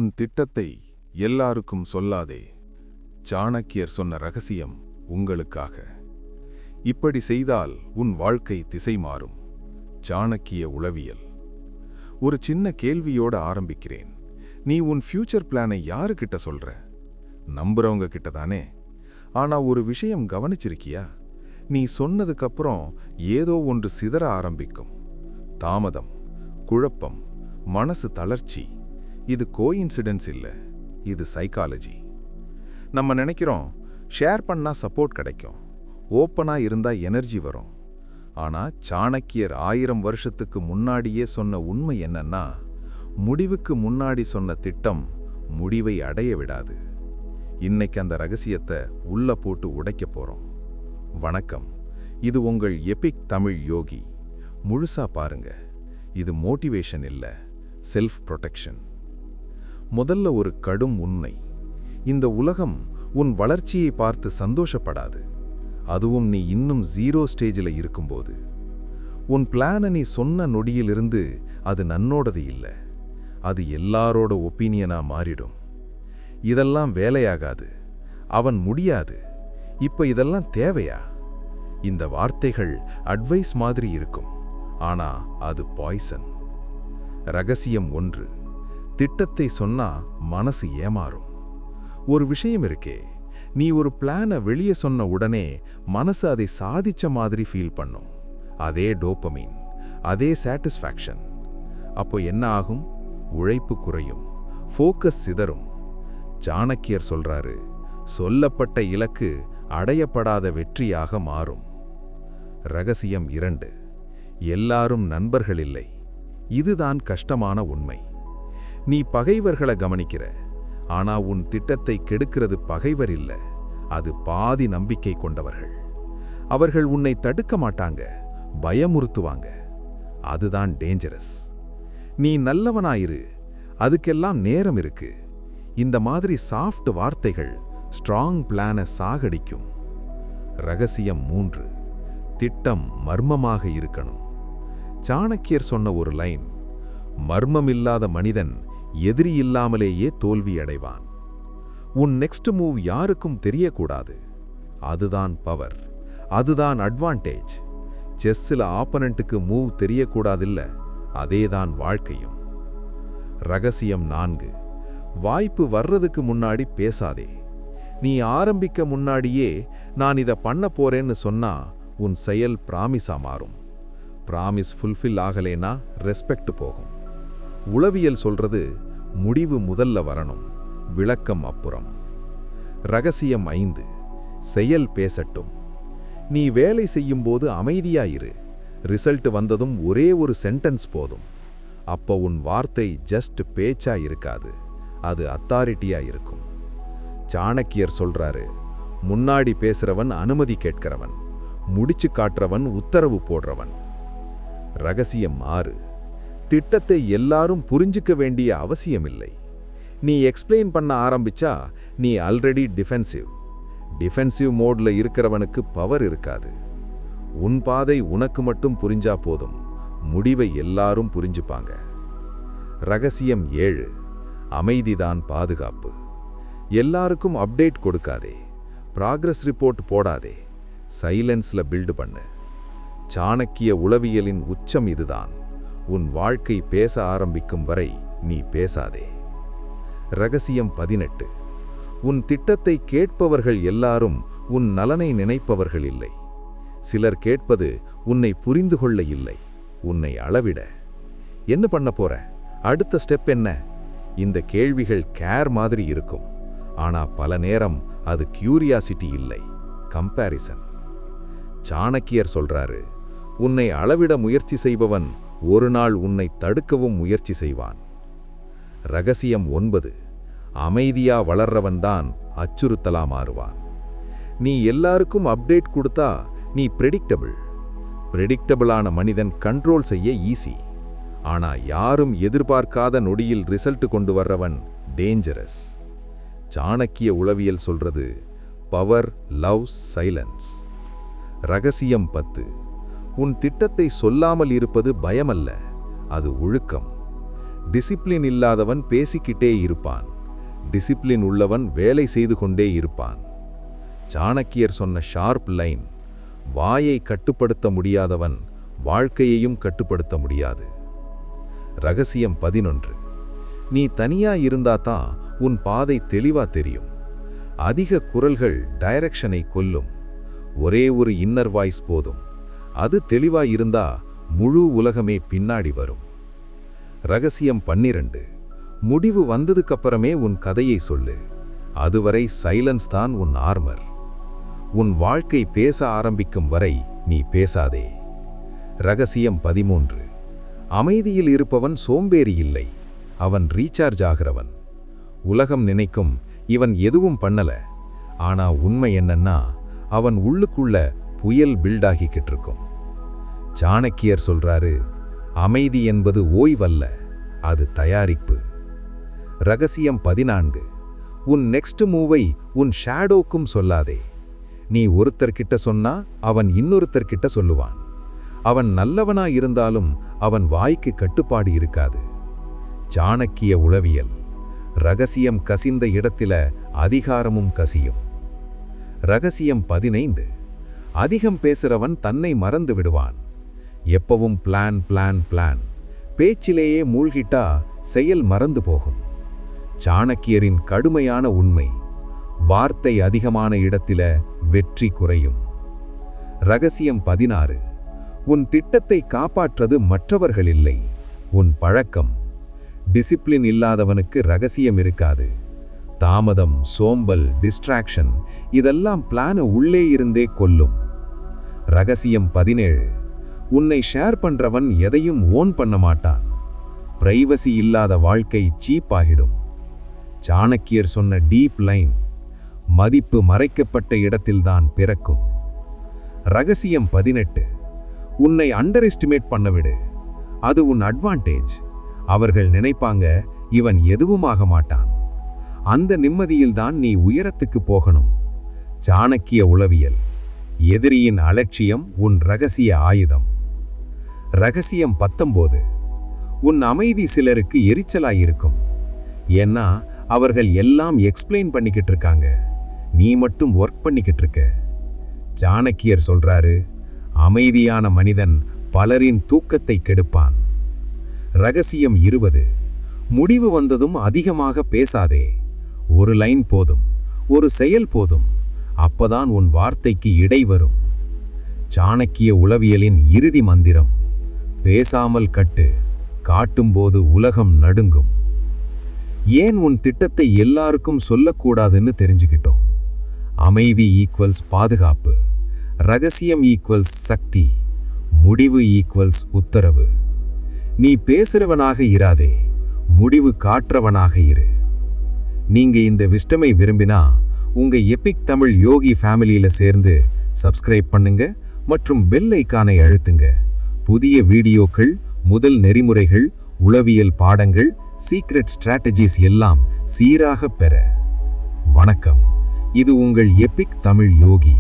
உன் திட்டத்தை எல்லாருக்கும் சொல்லாதே. சாணக்கியர் சொன்ன ரகசியம் உங்களுக்காக. இப்படி செய்தால் உன் வாழ்க்கை திசை மாறும். சாணக்கிய உளவியல். ஒரு சின்ன கேள்வியோட ஆரம்பிக்கிறேன். நீ உன் ஃபியூச்சர் பிளானை யாருக்கிட்ட சொல்ற? நம்புறவங்க கிட்ட தானே? ஆனா ஒரு விஷயம் கவனிச்சிருக்கியா? நீ சொன்னதுக்கப்புறம் ஏதோ ஒன்று சிதற ஆரம்பிக்கும். தாமதம், குழப்பம், மனசு தளர்ச்சி. இது கோயின்சிடென்ஸ் இல்லை, இது சைக்காலஜி. நம்ம நினைக்கிறோம் ஷேர் பண்ணா சப்போர்ட் கிடைக்கும், ஓப்பனா இருந்தா எனர்ஜி வரும். ஆனா சாணக்கியர் 1000 வருஷத்துக்கு முன்னாடியே சொன்ன உண்மை என்னன்னா, முடிவுக்கு முன்னாடி சொன்ன திட்டம் முடிவை அடைய விடாது. இன்னைக்கு அந்த ரகசியத்தை உள்ள போட்டு உடைக்க போறோம். வணக்கம், இது உங்கள் எபிக் தமிழ் யோகி. முழுசா பாருங்க. இது மோட்டிவேஷன் இல்ல, செல்ஃப் ப்ரொடெக்ஷன். முதல்ல ஒரு கடும் உண்மை. இந்த உலகம் உன் வளர்ச்சியை பார்த்து சந்தோஷப்படாது. அதுவும் நீ இன்னும் 0 ஸ்டேஜில் இருக்கும்போது. உன் பிளானை நீ சொன்ன நொடியிலிருந்து அது நன்னோடது இல்லை, அது எல்லாரோட ஒப்பீனியனா மாறிடும். இதெல்லாம் வேலையாகாது, அவன் முடியாது, இப்ப இதெல்லாம் தேவையா? இந்த வார்த்தைகள் அட்வைஸ் மாதிரி இருக்கும், ஆனா அது பாய்சன். ரகசியம் 1. திட்டத்தை சொன்னா மனசு ஏமாறும். ஒரு விஷயம் இருக்கே, நீ ஒரு பிளானை வெளியே சொன்ன உடனே மனசு அதை சாதிச்ச மாதிரி ஃபீல் பண்ணும். அதே டோபமைன், அதே சாட்டிஸ்ஃபேக்ஷன். அப்போ என்ன ஆகும்? உழைப்பு குறையும், ஃபோக்கஸ் சிதறும். சாணக்கியர் சொல்றாரு, சொல்லப்பட்ட இலக்கு அடையப்படாத வெற்றியாக மாறும். ரகசியம் 2. எல்லாரும் நண்பர்கள் இல்லை. இதுதான் கஷ்டமான உண்மை. நீ பகைவர்களை கவனிக்கிற, ஆனா உன் திட்டத்தை கெடுக்கிறது பகைவர் இல்ல, அது பாதி நம்பிக்கை கொண்டவர்கள். அவர்கள் உன்னை தடுக்க மாட்டாங்க, பயமுறுத்துவாங்க. அதுதான் டேஞ்சரஸ். நீ நல்லவனாயிரு, அதுக்கெல்லாம் நேரம் இருக்கு. இந்த மாதிரி சாஃப்ட் வார்த்தைகள் ஸ்ட்ராங் பிளானை சாகடிக்கும். ரகசியம் 3. திட்டம் மர்மமாக இருக்கணும். சாணக்கியர் சொன்ன ஒரு லைன், மர்மமில்லாத மனிதன் எதிரி இல்லாமலேயே தோல்வி அடைவான். உன் நெக்ஸ்ட் மூவ் யாருக்கும் தெரியக்கூடாது. அதுதான் பவர், அதுதான் அட்வான்டேஜ். செஸ்ஸில் ஆப்பனண்ட்டுக்கு மூவ் தெரியக்கூடாதில்ல, அதேதான் வாழ்க்கையும். ரகசியம் 4. வாய்ப்பு வர்றதுக்கு முன்னாடி பேசாதே. நீ ஆரம்பிக்க முன்னாடியே நான் இதை பண்ண போறேன்னு சொன்னா உன் செயல் பிராமிஸா மாறும். பிராமிஸ் ஃபுல்ஃபில் ஆகலேனா ரெஸ்பெக்ட் போகும். உளவியல் சொல்றது, முடிவு முதல்ல வரணும், விளக்கம் அப்புறம். ரகசியம் 5. செயல் பேசட்டும். நீ வேலை செய்யும்போது அமைதியாயிரு. ரிசல்ட் வந்ததும் ஒரே ஒரு சென்டென்ஸ் போதும். அப்போ உன் வார்த்தை ஜஸ்ட் பேச்சா இருக்காது, அது அத்தாரிட்டியா இருக்கும். சாணக்கியர் சொல்றாரு, முன்னாடி பேசுறவன் அனுமதி கேட்கிறவன், முடிச்சு காட்டுறவன் உத்தரவு போடுறவன். ரகசியம் 6. திட்டத்தை எல்லாரும் புரிஞ்சுக்க வேண்டிய அவசியமில்லை. நீ எக்ஸ்பிளைன் பண்ண ஆரம்பிச்சா நீ ஆல்ரெடி டிஃபென்சிவ் மோட்ல இருக்கிறவனுக்கு பவர் இருக்காது. உன் பாதை உனக்கு மட்டும் புரிஞ்சா போதும், முடிவை எல்லாரும் புரிஞ்சுப்பாங்க. ரகசியம் 7. அமைதிதான் பாதுகாப்பு. எல்லாருக்கும் அப்டேட் கொடுக்காதே, ப்ராக்ரஸ் ரிப்போர்ட் போடாதே, சைலன்ஸ்ல பில்டு பண்ணு. சாணக்கிய உளவியலின் உச்சம் இதுதான். உன் வாழ்க்கை பேச ஆரம்பிக்கும் வரை நீ பேசாதே. ரகசியம் 18. உன் திட்டத்தை கேட்பவர்கள் எல்லாரும் உன் நலனை நினைப்பவர்கள் இல்லை. சிலர் கேட்பது உன்னை புரிந்து கொள்ள இல்லை, உன்னை அளவிட. என்ன பண்ண போற? அடுத்த ஸ்டெப் என்ன? இந்த கேள்விகள் கேர் மாதிரி இருக்கும், ஆனா பல நேரம் அது கியூரியாசிட்டி இல்லை, கம்பேரிசன். சாணக்கியர் சொல்றாரு, உன்னை அளவிட முயற்சி செய்பவன் ஒரு நாள் உன்னை தடுக்கவும் முயற்சி செய்வான். ரகசியம் 9. அமைதியா வளர்றவன்தான் அச்சுறுத்தலா மாறுவான். நீ எல்லாருக்கும் அப்டேட் கொடுத்தா நீ பிரெடிக்டபிளான மனிதன் கண்ட்ரோல் செய்ய ஈஸி. ஆனா யாரும் எதிர்பார்க்காத நொடியில் ரிசல்ட் கொண்டு வர்றவன் டேஞ்சரஸ். சாணக்கிய உளவியல் சொல்றது, பவர் லவ்ஸ் சைலன்ஸ். ரகசியம் 10. உன் திட்டத்தை சொல்லாமல் இருப்பது பயமல்ல, அது ஒழுக்கம். டிசிப்ளின் இல்லாதவன் பேசிக்கிட்டே இருப்பான். டிசிப்ளின் உள்ளவன் வேலை செய்து கொண்டே இருப்பான். சாணக்கியர் சொன்ன ஷார்ப் லைன்: வாயை கட்டுப்படுத்த முடியாதவன் வாழ்க்கையையும் கட்டுப்படுத்த முடியாது. ரகசியம் 11: நீ தனியா இருந்தாதான் உன் பாதை தெளிவா தெரியும். அதிக குரல்கள் டைரக்ஷனை கொல்லும். ஒரே ஒரு இன்னர் வாய்ஸ் போதும். அது தெளிவா இருந்தா முழு உலகமே பின்னாடி வரும். ரகசியம் 12: முடிவு வந்ததுக்கப்புறமே உன் கதையை சொல்லு. அதுவரை சைலன்ஸ் தான் உன் ஆர்மர். உன் வாழ்க்கை பேச ஆரம்பிக்கும் வரை நீ பேசாதே. ரகசியம் 13: அமைதியில் இருப்பவன் சோம்பேறி இல்லை, அவன் ரீசார்ஜ் ஆகிறவன். உலகம் நினைக்கும் இவன் எதுவும் பண்ணல. ஆனா உண்மை என்னன்னா, அவன் உள்ளுக்குள்ள புயல் பில்டாகிக்கிட்டு இருக்கும். சாணக்கியர் சொல்றாரு, அமைதி என்பது ஓய்வல்ல, அது தயாரிப்பு. ரகசியம் 14: உன் நெக்ஸ்ட் மூவை உன் ஷேடோக்கும் சொல்லாதே. நீ ஒருத்தர்கிட்ட சொன்னா அவன் இன்னொருத்தர்கிட்ட சொல்லுவான். அவன் நல்லவனா இருந்தாலும் அவன் வாய்க்கு கட்டுப்பாடு இருக்காது. சாணக்கிய உளவியல்: ரகசியம் கசிந்த இடத்தில அதிகாரமும் கசியும். ரகசியம் 15: அதிகம் பேசுறவன் தன்னை மறந்து விடுவான். எப்பவும் பிளான் பிளான் பிளான். பேச்சிலேயே மூழ்கிட்டா செயல் மறந்து போகும். சாணக்கியரின் கடுமையான உண்மை: வார்த்தை அதிகமான இடத்தில வெற்றி குறையும். ரகசியம் 16: உன் திட்டத்தை காப்பாற்றது மற்றவர்கள் இல்லை, உன் பழக்கம். டிசிப்ளின் இல்லாதவனுக்கு ரகசியம் இருக்காது. தாமதம், சோம்பல், டிஸ்ட்ராக்ஷன் இதெல்லாம் பிளான உள்ளே இருந்தே கொல்லும். ரகசியம் 17: உன்னை ஷேர் பண்றவன் எதையும் ஓன் பண்ண மாட்டான். பிரைவசி இல்லாத வாழ்க்கை சீப் ஆகிடும். சாணக்கியர் சொன்ன டீப் லைன்: மதிப்பு மறைக்கப்பட்ட இடத்தில்தான் பிறக்கும். ரகசியம் 18: உன்னை அண்டர் எஸ்டிமேட் பண்ணவிடு, அது உன் அட்வான்டேஜ். அவர்கள் நினைப்பாங்க இவன் எதுவுமாக மாட்டான். அந்த நிம்மதியில்தான் நீ உயரத்துக்கு போகணும். சாணக்கிய உளவியல்: எதிரியின் அலட்சியம் உன் ரகசிய ஆயுதம். ரகசியம் 19: உன் அமைதி சிலருக்கு எரிச்சலாயிருக்கும். ஏன்னா அவர்கள் எல்லாம் எக்ஸ்பிளைன் பண்ணிக்கிட்டு இருக்காங்க, நீ மட்டும் ஒர்க் பண்ணிக்கிட்டு இருக்க. சாணக்கியர் சொல்றாரு, அமைதியான மனிதன் பலரின் தூக்கத்தை கெடுப்பான். ரகசியம் 20: முடிவு வந்ததும் அதிகமாக பேசாதே. ஒரு லைன் போதும், ஒரு செயல் போதும். அப்பதான் உன் வார்த்தைக்கு இடை வரும். சாணக்கிய உளவியலின் இறுதி மந்திரம்: பேசாமல் கட்டு, காட்டும்போது உலகம் நடுங்கும். ஏன் உன் திட்டத்தை எல்லாருக்கும் சொல்லக்கூடாதுன்னு தெரிஞ்சுக்கிட்டோம். அமைதி ஈக்குவல்ஸ் பாதுகாப்பு, ரகசியம் ஈக்குவல்ஸ் சக்தி, முடிவு ஈக்குவல்ஸ் உத்தரவு. நீ பேசுறவனாக இராதே, முடிவு காற்றவனாக இரு. நீங்க இந்த விஸ்டமை விரும்பினா உங்க எபிக் தமிழ் யோகி ஃபேமிலியில சேர்ந்து சப்ஸ்கிரைப் பண்ணுங்க மற்றும் பெல் ஐகானை அழுத்துங்க. புதிய வீடியோக்கள், முதல் நெறிமுறைகள், உளவியல் பாடங்கள், சீக்ரெட் ஸ்ட்ராட்டஜிஸ் எல்லாம் சீராக பெற. வணக்கம். இது உங்கள் எபிக் தமிழ் யோகி.